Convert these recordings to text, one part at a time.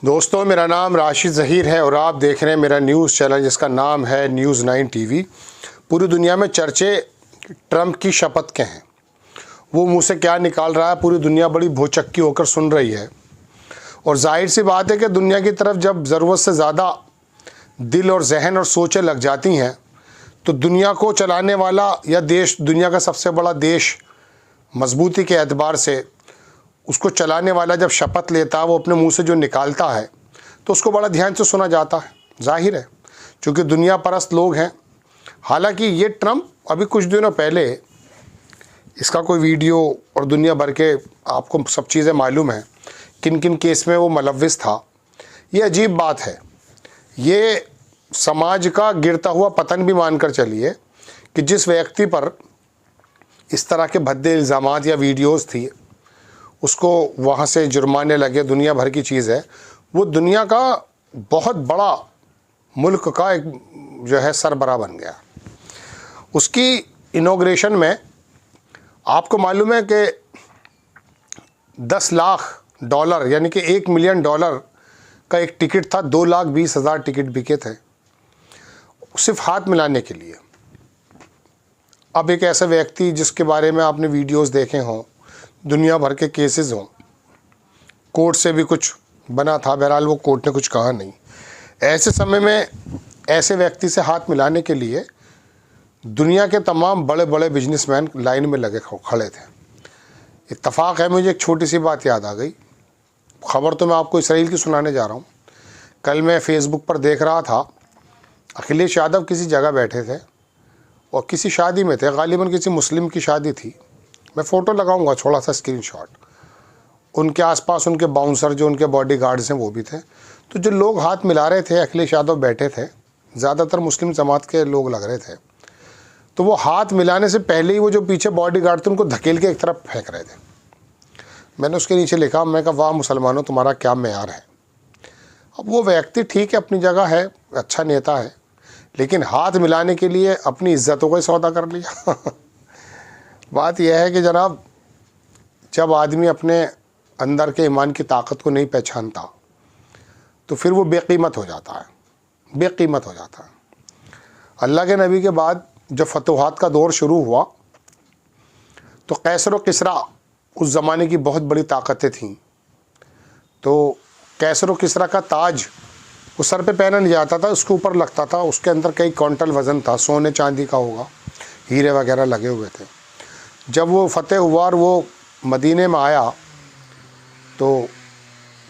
दोस्तों, मेरा नाम राशिद ज़हीर है और आप देख रहे हैं मेरा न्यूज़ चैनल जिसका नाम है न्यूज़ 9 टीवी। पूरी दुनिया में चर्चे ट्रंप की शपथ के हैं। वो मुंह से क्या निकाल रहा है पूरी दुनिया बड़ी भौचक्की होकर सुन रही है। और जाहिर सी बात है कि दुनिया की तरफ जब ज़रूरत से ज़्यादा दिल और जहन और सोचें लग जाती हैं तो दुनिया को चलाने वाला या देश, दुनिया का सबसे बड़ा देश मजबूती के एतबार से उसको चलाने वाला जब शपथ लेता है, वो अपने मुंह से जो निकालता है तो उसको बड़ा ध्यान से सुना जाता है। जाहिर है, क्योंकि दुनिया परस्त लोग हैं। हालांकि ये ट्रंप अभी कुछ दिनों पहले इसका कोई वीडियो और दुनिया भर के आपको सब चीज़ें मालूम हैं किन किन केस में वो मुलव्विस था। ये अजीब बात है। ये समाज का गिरता हुआ पतन भी मानकर चलिए कि जिस व्यक्ति पर इस तरह के भद्दे इल्ज़ामात या वीडियोज़ थी उसको वहाँ से जुर्माने लगे, दुनिया भर की चीज़ है। वो दुनिया का बहुत बड़ा मुल्क का एक जो है सरबराह बन गया। उसकी इनॉग्रेशन में आपको मालूम है कि 10 लाख डॉलर यानी कि $1 मिलियन का एक टिकट था। 2,20,000 टिकट बिके थे सिर्फ हाथ मिलाने के लिए। अब एक ऐसा व्यक्ति जिसके बारे में आपने वीडियोस देखे हों, दुनिया भर के केसेस हों, कोर्ट से भी कुछ बना था, बहरहाल वो कोर्ट ने कुछ कहा नहीं। ऐसे समय में ऐसे व्यक्ति से हाथ मिलाने के लिए दुनिया के तमाम बड़े बड़े बिजनेसमैन लाइन में लगे खड़े थे। इत्तफाक है, मुझे एक छोटी सी बात याद आ गई। ख़बर तो मैं आपको इसराइल की सुनाने जा रहा हूँ। कल मैं फेसबुक पर देख रहा था, अखिलेश यादव किसी जगह बैठे थे और किसी शादी में थे, गालिबन किसी मुस्लिम की शादी थी। मैं फ़ोटो लगाऊंगा, थोड़ा सा स्क्रीनशॉट। उनके आसपास उनके बाउंसर जो उनके बॉडीगार्ड्स हैं वो भी थे। तो जो लोग हाथ मिला रहे थे, अखिलेश यादव बैठे थे, ज़्यादातर मुस्लिम जमात के लोग लग रहे थे। तो वो हाथ मिलाने से पहले ही वो जो पीछे बॉडीगार्ड थे उनको धकेल के एक तरफ फेंक रहे थे। मैंने उसके नीचे लिखा, मैं कहा वाह मुसलमानों, तुम्हारा क्या मेयार है। अब वो व्यक्ति ठीक है, अपनी जगह है, अच्छा नेता है, लेकिन हाथ मिलाने के लिए अपनी इज्जतों का ही सौदा कर लिया। बात यह है कि जनाब, जब आदमी अपने अंदर के ईमान की ताकत को नहीं पहचानता तो फिर वो बेकीमत हो जाता है, बेकीमत हो जाता है। अल्लाह के नबी के बाद जब फतूहात का दौर शुरू हुआ तो कैसर और किसरा उस ज़माने की बहुत बड़ी ताकतें थीं। तो कैसर और किसरा का ताज वो सर पे पहना नहीं जाता था, उसके ऊपर लगता था। उसके अंदर कई क्विंटल वज़न था, सोने चांदी का होगा, हीरे वगैरह लगे हुए थे। जब वो फतेह हुआ और वो मदीने में आया तो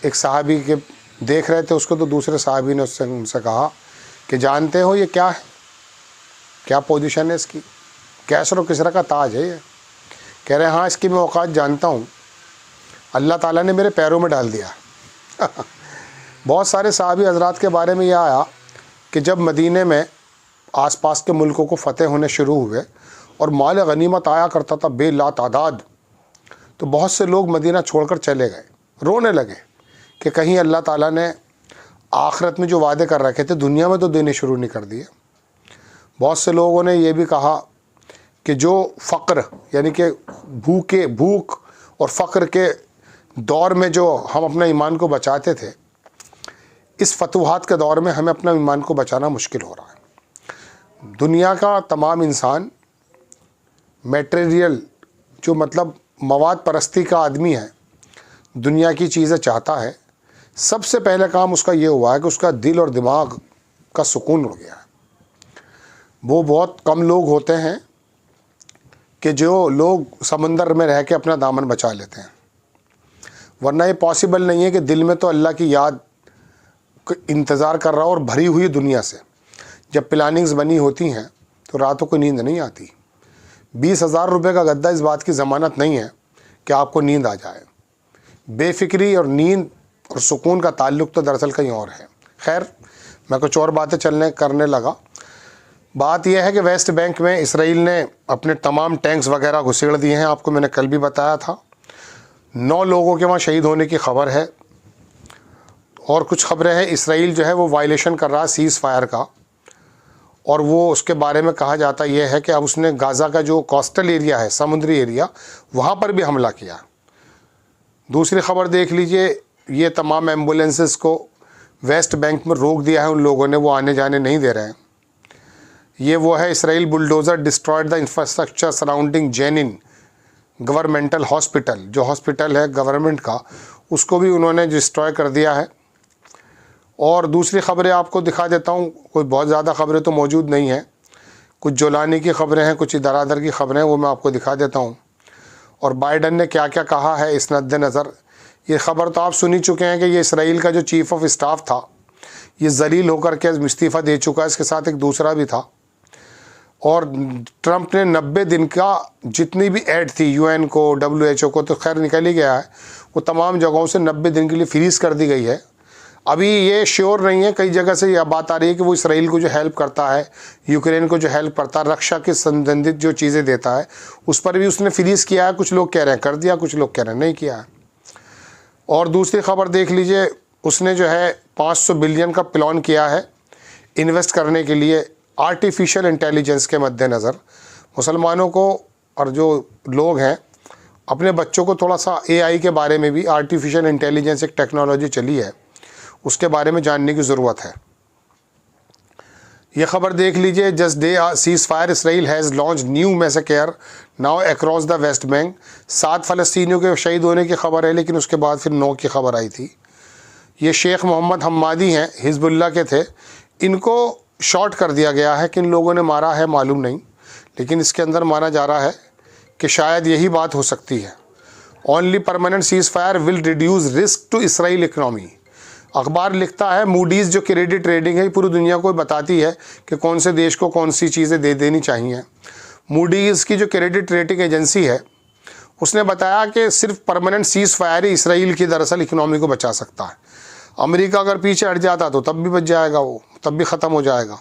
एक सहाबी के देख रहे थे उसको, तो दूसरे सहाबी ने उनसे कहा कि जानते हो ये क्या है, क्या पोजीशन है इसकी? कैसर और किसरा का ताज है ये। कह रहे हैं हाँ, इसकी मैं औकात जानता हूँ, अल्लाह ताला ने मेरे पैरों में डाल दिया। बहुत सारे सहाबी हजरात के बारे में यह आया कि जब मदीने में आसपास के मुल्कों को फ़तेह होने शुरू हुए और माल गनीमत आया करता था बेलातादाद, तो बहुत से लोग मदीना छोड़कर चले गए, रोने लगे कि कहीं अल्लाह ताला ने आखिरत में जो वादे कर रखे थे दुनिया में तो देने शुरू नहीं कर दिए। बहुत से लोगों ने यह भी कहा कि जो फ़क्र यानी कि भूख और फ़क्र के दौर में जो हम अपना ईमान को बचाते थे, इस फतूहात के दौर में हमें अपना ईमान को बचाना मुश्किल हो रहा है। दुनिया का तमाम इंसान मटेरियल जो मतलब मवाद परस्ती का आदमी है, दुनिया की चीज़ें चाहता है। सबसे पहले काम उसका ये हुआ है कि उसका दिल और दिमाग का सुकून हो गया है। वो बहुत कम लोग होते हैं कि जो लोग समंदर में रह के अपना दामन बचा लेते हैं, वरना ये पॉसिबल नहीं है कि दिल में तो अल्लाह की याद इंतज़ार कर रहा हो और भरी हुई दुनिया से जब प्लानिंग्स बनी होती हैं तो रातों को नींद नहीं आती। 20,000 रुपये का गद्दा इस बात की ज़मानत नहीं है कि आपको नींद आ जाए। बेफिक्री और नींद और सुकून का ताल्लुक़ तो दरअसल कहीं और है। खैर, मैं कुछ और बातें करने लगा। बात यह है कि वेस्ट बैंक में इसराइल ने अपने तमाम टैंक्स वगैरह घुसेड़ दिए हैं। आपको मैंने कल भी बताया था। 9 लोगों के वहाँ शहीद होने की खबर है और कुछ खबरें हैं इसराइल जो है वो वायलेशन कर रहा है सीज़ फायर का, और वो उसके बारे में कहा जाता यह है कि अब उसने गाज़ा का जो कोस्टल एरिया है, समुद्री एरिया, वहाँ पर भी हमला किया। दूसरी खबर देख लीजिए, ये तमाम एम्बुलेंसेस को वेस्ट बैंक में रोक दिया है उन लोगों ने, वो आने जाने नहीं दे रहे हैं। ये वो है, Israel bulldozer destroyed the infrastructure surrounding Jenin governmental hospital, जो हॉस्पिटल है गवर्नमेंट का, उसको भी उन्होंने डिस्ट्रॉय कर दिया है। और दूसरी ख़बरें आपको दिखा देता हूँ, कोई बहुत ज़्यादा ख़बरें तो मौजूद नहीं हैं, कुछ जोलानी की ख़बरें हैं, कुछ इधर उधर की ख़बरें हैं, वो मैं आपको दिखा देता हूँ। और बाइडन ने क्या क्या कहा है इस मद्देनज़र, ये ख़बर तो आप सुन ही चुके हैं कि ये इसराइल का जो चीफ़ ऑफ स्टाफ था ये ज़लील होकर के इस्तीफ़ा दे चुका है, इसके साथ एक दूसरा भी था। और ट्रंप ने 90 दिन का जितनी भी ऐड थी यूएन को, WHO को, तो खैर निकल ही गया है, वो तमाम जगहों से 90 दिन के लिए फ्रीज़ कर दी गई है। अभी ये श्योर नहीं है, कई जगह से यह बात आ रही है कि वो इसराइल को जो हेल्प करता है, यूक्रेन को जो हेल्प करता है, रक्षा के संबंधित जो चीज़ें देता है, उस पर भी उसने फ्रीज़ किया है। कुछ लोग कह रहे हैं कर दिया, कुछ लोग कह रहे हैं नहीं किया है। और दूसरी खबर देख लीजिए, उसने जो है 500 बिलियन का प्लान किया है इन्वेस्ट करने के लिए आर्टिफिशियल इंटेलिजेंस के मद्देनज़र। मुसलमानों को और जो लोग हैं अपने बच्चों को थोड़ा सा AI के बारे में भी, आर्टिफिशियल इंटेलिजेंस एक टेक्नोलॉजी चली है, उसके बारे में जानने की ज़रूरत है। ये ख़बर देख लीजिए, just day ceasefire Israel has launch new massacre now across the West Bank. 7 फ़लस्तीनियों के शहीद होने की खबर है, लेकिन उसके बाद फिर 9 की खबर आई थी। ये शेख मोहम्मद हम्मादी हैं, हिजबुल्लाह के थे, इनको शॉट कर दिया गया है। किन लोगों ने मारा है मालूम नहीं, लेकिन इसके अंदर माना जा रहा है कि शायद यही बात हो सकती है। Only permanent ceasefire will reduce risk to Israel economy. अखबार लिखता है, मूडीज़ जो क्रेडिट रेटिंग है पूरी दुनिया को बताती है कि कौन से देश को कौन सी चीज़ें दे देनी चाहिए। मूडीज़ की जो क्रेडिट रेटिंग एजेंसी है उसने बताया कि सिर्फ परमानेंट सीज़ फायर ही इसराइल की दरअसल इकनॉमी को बचा सकता है। अमेरिका अगर पीछे हट जाता तो तब भी बच जाएगा, वो तब भी ख़त्म हो जाएगा।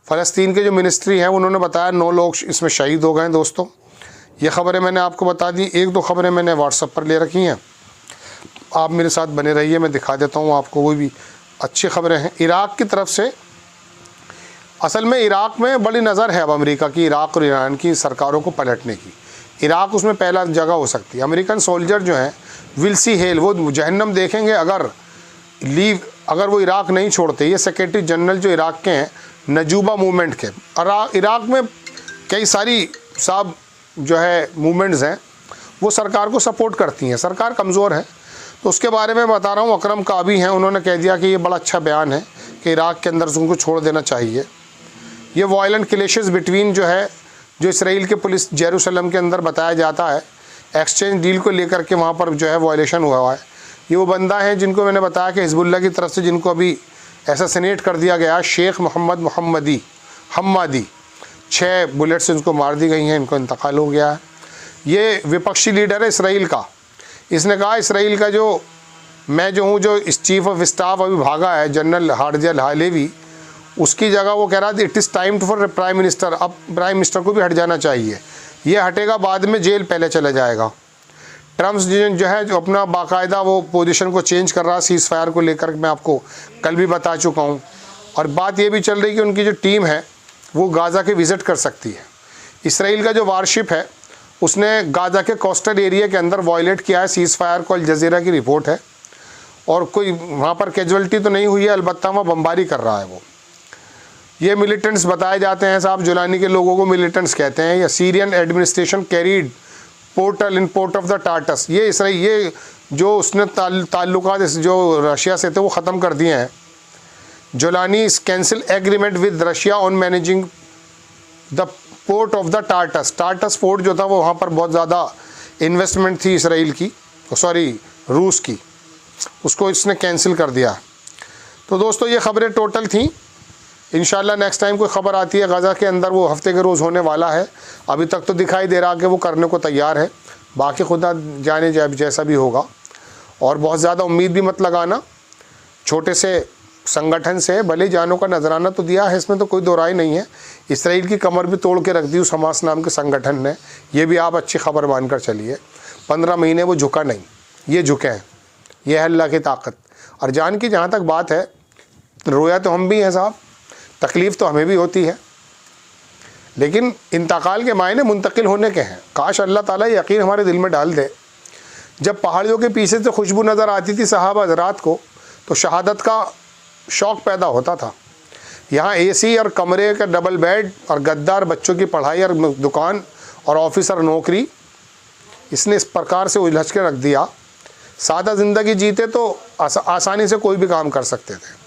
फ़लस्तीन के जो मिनिस्ट्री है उन्होंने बताया 9 लोग इसमें शहीद हो गए हैं। दोस्तों, ये ख़बरें मैंने आपको बता दी, 1-2 ख़बरें मैंने व्हाट्सएप पर ले रखी हैं, आप मेरे साथ बने रहिए, मैं दिखा देता हूँ आपको, वो भी अच्छी ख़बरें हैं। इराक़ की तरफ से, असल में इराक़ में बड़ी नज़र है अब अमेरिका की, इराक़ और ईरान की सरकारों को पलटने की। इराक़ उसमें पहला जगह हो सकती है। अमेरिकन सोल्जर जो हैं विल सी हेल, वो जहन्नम देखेंगे अगर वो इराक़ नहीं छोड़ते। ये सेक्रेटरी जनरल जो इराक़ के हैं, नजूबा मूवमेंट के, इराक़ में कई सारी साहब जो है मूवमेंट्स हैं वो सरकार को सपोर्ट करती हैं, सरकार कमज़ोर है। तो उसके बारे में बता रहा हूँ, अकरम काबी हैं, उन्होंने कह दिया कि ये बड़ा अच्छा बयान है कि इराक़ के अंदर उनको छोड़ देना चाहिए। ये वायलेंट क्लैशेस बिटवीन जो इसराइल के पुलिस जेरूसलम के अंदर बताया जाता है, एक्सचेंज डील को लेकर के वहाँ पर जो है वायलेशन हुआ है। ये वो बंदा है जिनको मैंने बताया कि हिजबुल्लाह की तरफ से जिनको अभी असैसिनेट कर दिया गया, शेख मोहम्मद हम्मादी, 6 बुलेट से उनको मार दी गई हैं, इनको इंतकाल हो गया है। ये विपक्षी लीडर है इसराइल का। इसने कहा इसराइल का जो इस चीफ ऑफ स्टाफ अभी भागा है, जनरल हार्जल हालेवी, उसकी जगह वो कह रहा था it is time for prime minister, अब प्राइम मिनिस्टर को भी हट जाना चाहिए। ये हटेगा बाद में जेल, पहले चला जाएगा। ट्रम्प जो है जो अपना बाकायदा वो पोजीशन को चेंज कर रहा है सीज़ फायर को लेकर, मैं आपको कल भी बता चुका हूँ। और बात ये भी चल रही कि उनकी जो टीम है वो गाज़ा के विज़िट कर सकती है। इसराइल का जो वारशिप है उसने गाज़ा के कोस्टल एरिया के अंदर वायलेट किया है सीज़ फायर को, अल जज़ीरा की रिपोर्ट है। और कोई वहाँ पर कैजुअल्टी तो नहीं हुई है, अलबत्ता वहाँ बमबारी कर रहा है वो। ये मिलिटेंट्स बताए जाते हैं साहब, जुलानी के लोगों को मिलिटेंट्स कहते हैं। या Syrian administration carried portal in port of the Tartus, ये इसराइल ये जो उसने ताल्लुकात जो रशिया से थे वो ख़त्म कर दिए हैं। Jolani cancel agreement with Russia on managing the port of the Tartus port जो था वो वहाँ पर बहुत ज़्यादा इन्वेस्टमेंट थी इसराइल की, रूस की, उसको इसने कैंसिल कर दिया। तो दोस्तों ये ख़बरें टोटल थी। इंशाल्लाह नेक्स्ट टाइम कोई ख़बर आती है गाज़ा के अंदर, वो हफ्ते के रोज़ होने वाला है। अभी तक तो दिखाई दे रहा कि वो करने को तैयार है, बाकी खुदा जाने जैसा भी होगा। और बहुत ज़्यादा उम्मीद भी मत लगाना, छोटे से संगठन से भले जानों का नजराना तो दिया है, इसमें तो कोई दो राय नहीं है। इसराइल की कमर भी तोड़ के रख दी उस हमास नाम के संगठन ने, ये भी आप अच्छी खबर मानकर चलिए। 15 महीने वो झुका नहीं, ये झुके हैं, ये है अल्लाह की ताकत। और जान की जहाँ तक बात है, रोया तो हम भी हैं साहब, तकलीफ़ तो हमें भी होती है, लेकिन इंतकाल के मायने मुंतकिल होने के हैं। काश अल्लाह ताला यकीन हमारे दिल में डाल दे। जब पहाड़ियों के पीछे से खुशबू नज़र आती थी सहाबा हज़रात को तो शहादत का शौक़ पैदा होता था। यहाँ एसी और कमरे का डबल बेड और गद्दार बच्चों की पढ़ाई और दुकान और ऑफिसर नौकरी, इसने इस प्रकार से उलझ के रख दिया। सादा ज़िंदगी जीते तो आसानी से कोई भी काम कर सकते थे।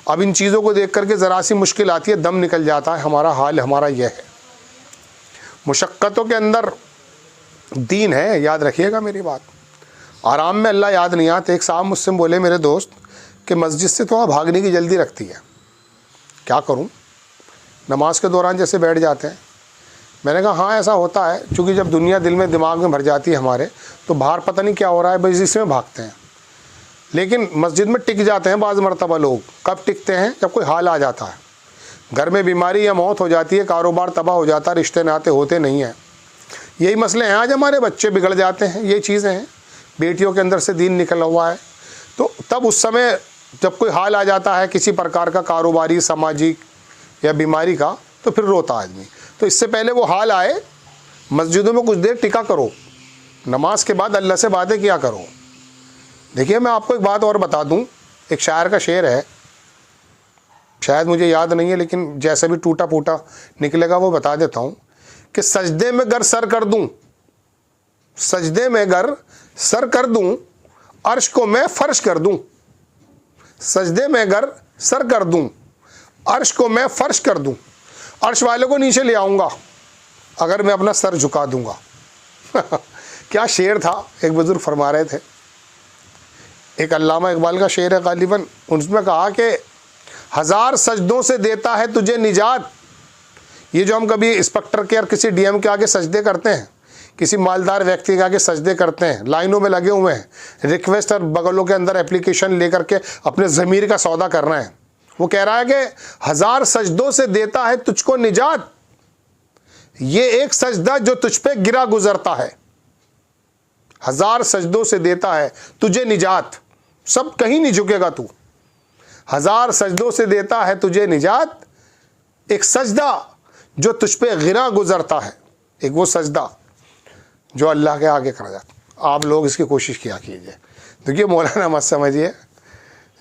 अब इन चीज़ों को देख करके ज़रा सी मुश्किल आती है, दम निकल जाता है। हमारा हाल हमारा यह है। मुशक्क़तों के अंदर दीन है, याद रखिएगा मेरी बात। आराम में अल्लाह याद नहीं आते। एक साहब मुझसे बोले, मेरे दोस्त, कि मस्जिद से थोड़ा भागने की जल्दी रखती है, क्या करूं? नमाज के दौरान जैसे बैठ जाते हैं। मैंने कहा हाँ ऐसा होता है, क्योंकि जब दुनिया दिल में दिमाग में भर जाती है हमारे, तो बाहर पता नहीं क्या हो रहा है, बस इसमें भागते हैं। लेकिन मस्जिद में टिक जाते हैं बाज़ मरतबा लोग। कब टिकते हैं? जब कोई हाल आ जाता है, घर में बीमारी या मौत हो जाती है, कारोबार तबाह हो जाता है, रिश्ते नाते होते नहीं हैं। यही मसले हैं। आज हमारे बच्चे बिगड़ जाते हैं, ये चीज़ें हैं। बेटियों के अंदर से दीन निकला हुआ है। तो तब उस समय जब कोई हाल आ जाता है किसी प्रकार का, कारोबारी, सामाजिक या बीमारी का, तो फिर रोता आदमी। तो इससे पहले वो हाल आए, मस्जिदों में कुछ देर टिका करो, नमाज के बाद अल्लाह से बातें किया करो। देखिए मैं आपको एक बात और बता दूं, एक शायर का शेर है, शायद मुझे याद नहीं है, लेकिन जैसा भी टूटा फूटा निकलेगा वो बता देता हूँ कि सजदे में गर सर कर दूं, सजदे में गर सर कर दूं, अर्श को मैं फर्श कर दूं। सजदे में गर सर कर दूं, अर्श को मैं फर्श कर दूं। अर्श वाले को नीचे ले आऊँगा अगर मैं अपना सर झुका दूंगा। क्या शेर था, एक बुजुर्ग फरमा रहे थे। एक अल्लामा इकबाल का शेर है गालिबन, उसमें कहा कि 1000 सजदों से देता है तुझे निजात। ये जो हम कभी इंस्पेक्टर के और किसी डीएम के आगे सजदे करते हैं, किसी मालदार व्यक्ति के आगे सजदे करते हैं, लाइनों में लगे हुए हैं, रिक्वेस्ट और बगलों के अंदर एप्लीकेशन लेकर के अपने ज़मीर का सौदा कर रहे हैं, वो कह रहा है कि 1000 सजदों से देता है तुझको निजात, ये एक सजदा जो तुझ पे गिरा गुजरता है। 1000 सजदों से देता है तुझे निजात, सब कहीं नहीं झुकेगा तू। 1000 सजदों से देता है तुझे निजात, एक सजदा जो तुझ पे गिरा गुजरता है, एक वो सजदा जो अल्लाह के आगे करा जाता। आप लोग इसकी कोशिश किया कीजिए। देखिए मौलाना मत समझिए,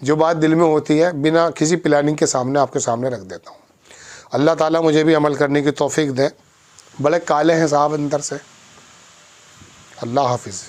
जो बात दिल में होती है बिना किसी प्लानिंग के सामने आपके सामने रख देता हूँ। अल्लाह ताला मुझे भी अमल करने की तौफीक दे। बड़े काले हैं साहब अंदर से। अल्लाह हाफिज़।